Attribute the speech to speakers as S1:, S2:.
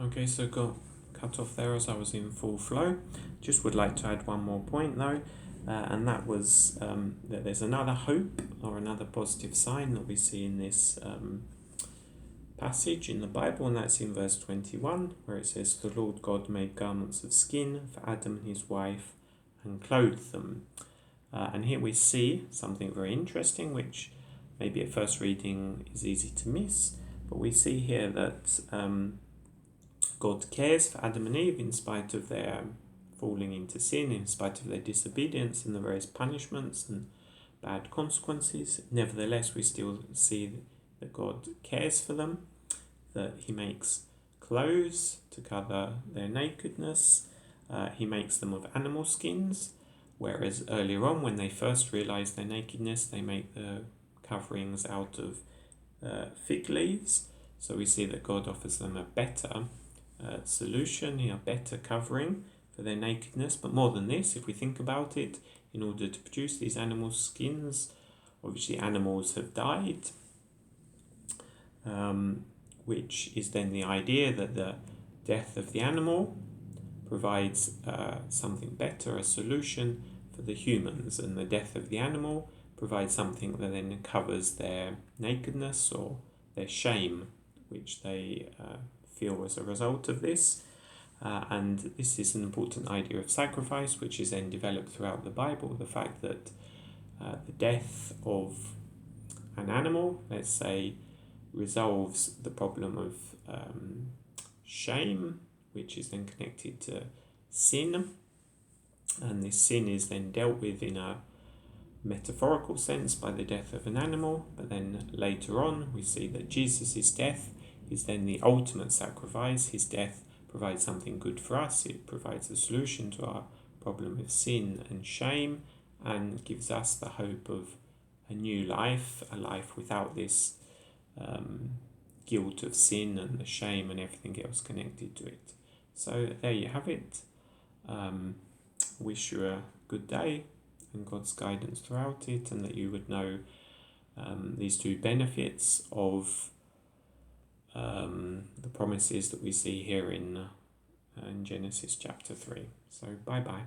S1: Okay, so got cut off there as I was in full flow. Just would like to add one more point though, and that was that there's another hope or another positive sign that we see in this passage in the Bible, and that's in verse 21, where it says, "The Lord God made garments of skin for Adam and his wife and clothed them." And here we see something very interesting, which maybe at first reading is easy to miss, but we see here that God cares for Adam and Eve in spite of their falling into sin, in spite of their disobedience and the various punishments and bad consequences. Nevertheless, we still see that God cares for them, that He makes clothes to cover their nakedness. He makes them of animal skins, whereas earlier on, when they first realize their nakedness, they make the coverings out of fig leaves. So we see that God offers them a better solution, a better covering for their nakedness. But more than this, if we think about it, in order to produce these animal skins, obviously animals have died, which is then the idea that the death of the animal provides something better, a solution for the humans, and the death of the animal provides something that then covers their nakedness or their shame, which they feel as a result of this. And this is an important idea of sacrifice, which is then developed throughout the Bible. The fact that the death of an animal, let's say, resolves the problem of shame, which is then connected to sin. And this sin is then dealt with in a metaphorical sense by the death of an animal, but then later on we see that Jesus' death is then the ultimate sacrifice. His death provides something good for us. It provides a solution to our problem of sin and shame, and gives us the hope of a new life, a life without this guilt of sin and the shame and everything else connected to it. So there you have it. Wish you a good day and God's guidance throughout it, and that you would know these two benefits of the promises that we see here in Genesis chapter 3. So bye bye.